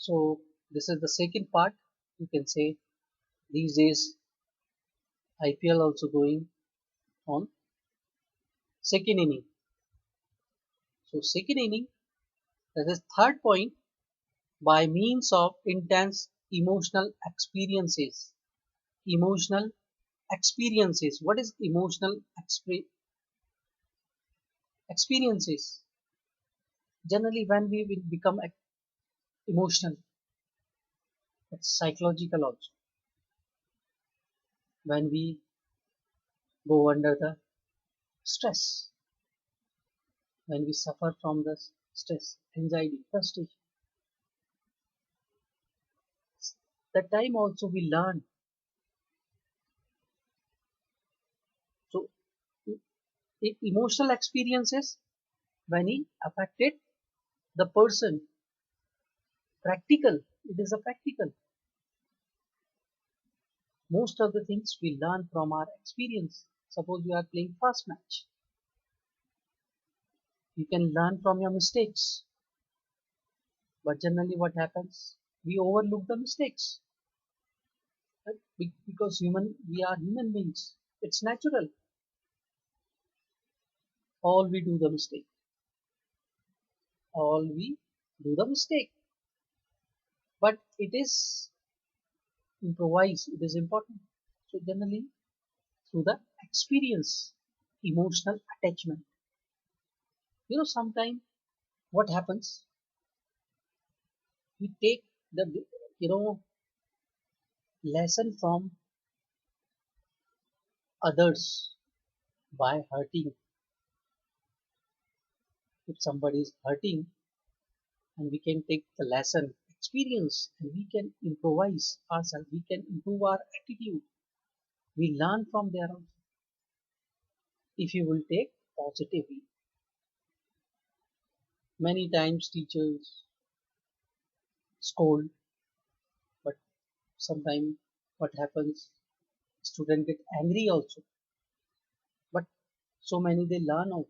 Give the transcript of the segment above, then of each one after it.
So this is the second part. You can say these days IPL also going on second inning. So second inning, that is third point, by means of intense emotional experiences. Emotional experiences. What is emotional experiences? Generally, when we will become emotional, it's psychological also. When we go under the stress, when we suffer from the stress, anxiety, frustration, that time also we learn. So emotional experiences when he affected the person, practical, it is a practical. Most of the things we learn from our experience. Suppose you are playing fast match, you can learn from your mistakes. But generally, what happens? We overlook the mistakes, right? Because we are human beings. It's natural. All we do the mistake. All we do the mistake. But it is improvised. It is important. So generally, through the experience, emotional attachment. Sometimes what happens? We take the lesson from others by hurting. If somebody is hurting, and we can take the lesson, experience, and we can improvise ourselves. We can improve our attitude. We learn from there also. If you will take positively, many times teachers scold, but sometimes what happens? Students get angry also, but so many they learn also.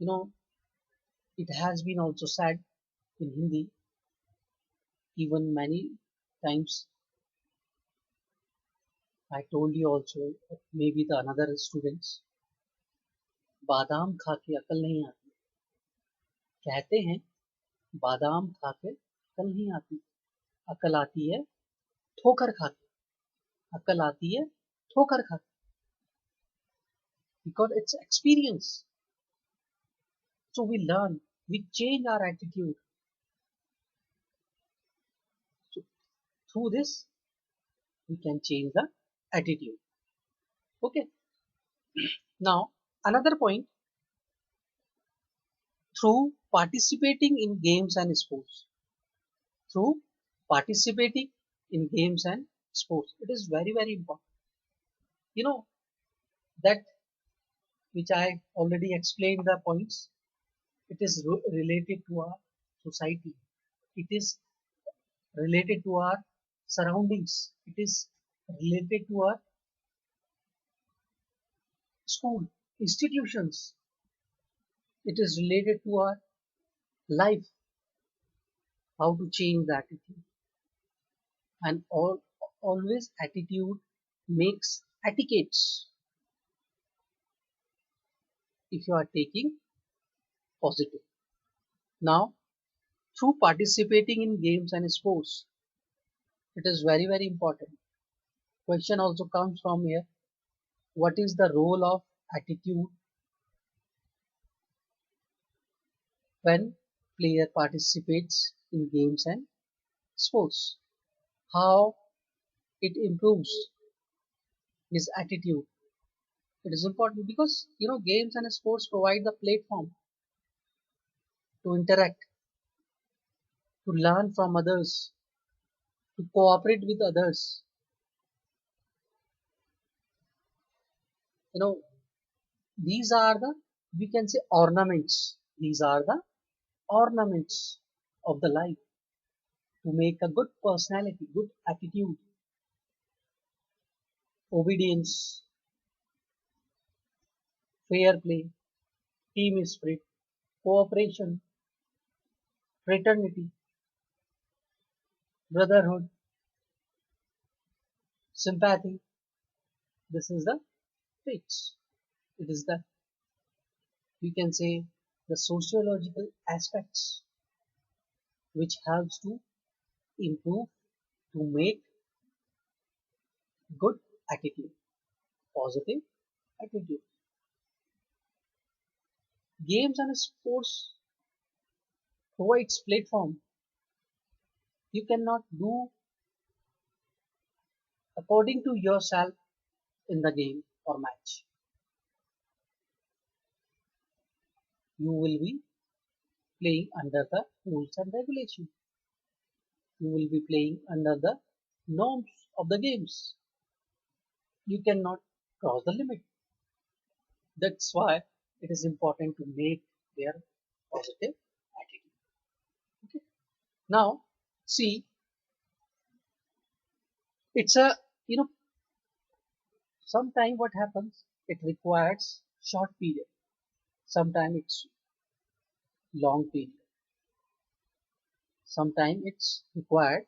You know, it has been also said in Hindi, even many times I told you also, maybe the another students, बादाम खा के अकल नहीं आती. कहते हैं बादाम खा के अकल नहीं आती, अकल आती है ठोकर खा के, अकल आती है ठोकर खा के. Because it's experience. So we learn, we change our attitude. So through this, we can change the attitude. Okay. Now, another point, through participating in games and sports. Through participating in games and sports. It is very, very important. You know, that which I already explained the points, it is related to our society. It is related to our surroundings. It is related to our school, institutions. It is related to our life, how to change the attitude. And always attitude makes etiquettes if you are taking positive. Now, through participating in games and sports, it is very, very important. Question also comes from here. What is the role of attitude when player participates in games and sports? How it improves his attitude? It is important because games and sports provide the platform to interact, to learn from others, to cooperate with others. You know, these are the, we can say, ornaments. These are the ornaments of the life to make a good personality, good attitude, obedience, fair play, team spirit, cooperation, fraternity, brotherhood, sympathy. This is the traits. It is the, you can say, the sociological aspects which helps to improve, to make good attitude, positive attitude. Games and sports provides platform. You cannot do according to yourself in the game or match. You will be playing under the rules and regulations. You will be playing under the norms of the games. You cannot cross the limit. That's why it is important to make their positive attitude. Okay. Now, see, it's a, you know, sometime what happens, it requires short period. Sometimes it's long period. Sometimes it's required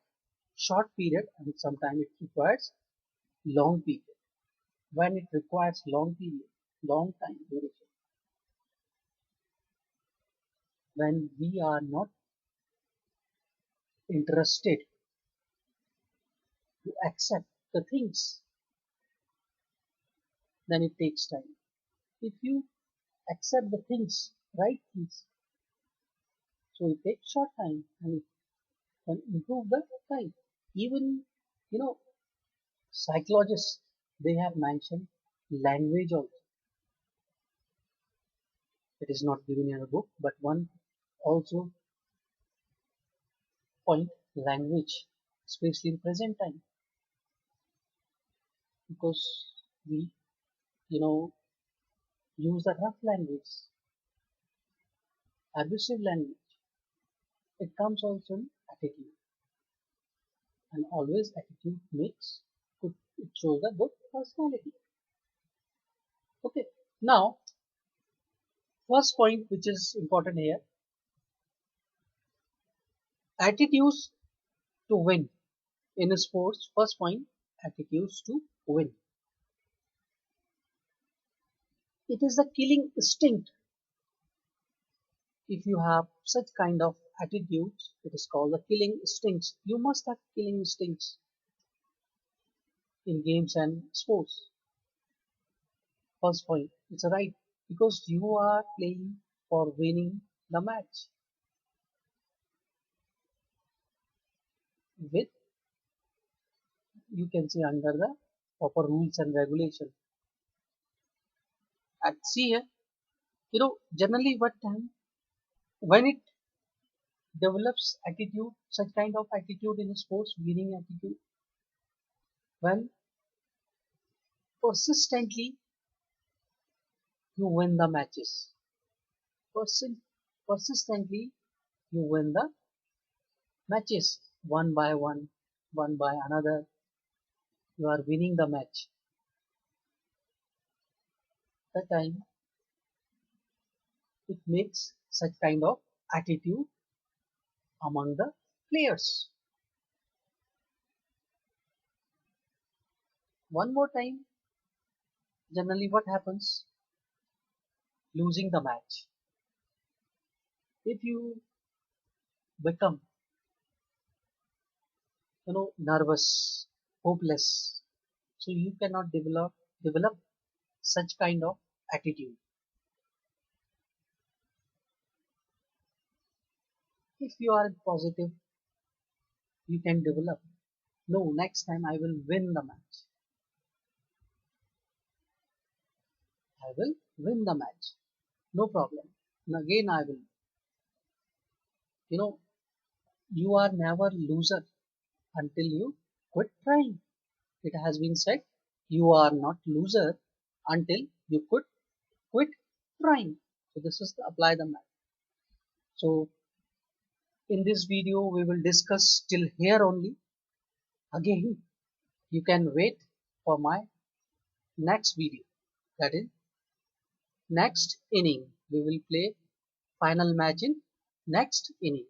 short period and sometimes it requires long period. When it requires long period, long time duration, when we are not interested to accept the things, then it takes time. If you accept the things, right things, so it takes short time and it can improve the time. Even, you know, psychologists, they have mentioned language also. It is not given in a book, but one also point language, especially in present time, because we, you know, use the rough language, abusive language. It comes also in attitude, and always attitude makes good. It shows a good personality. Okay. Now, first point which is important here, attitudes to win in sports. First point, attitudes to win. It is the killing instinct. If you have such kind of attitudes, it is called the killing instincts. You must have killing instincts in games and sports. First point, it's right because you are playing for winning the match with, you can say, under the proper rules and regulation. At see here, generally what time when it develops attitude, such kind of attitude in sports, winning attitude, when persistently you win the matches. Persi- Persistently you win the matches one by another. You are winning the match. That time it makes such kind of attitude among the players. One more time, generally what happens? Losing the match. If you become, nervous, hopeless, so you cannot develop such kind of attitude. If you are positive, you can develop. No, next time I will win the match. I will win the match. No problem. And again I will. You know, you are never loser until you quit trying. It has been said, you are not loser until you quit trying. So this is the apply the math. So in this video we will discuss till here only. Again, you can wait for my next video. That is next inning. We will play final match in next inning.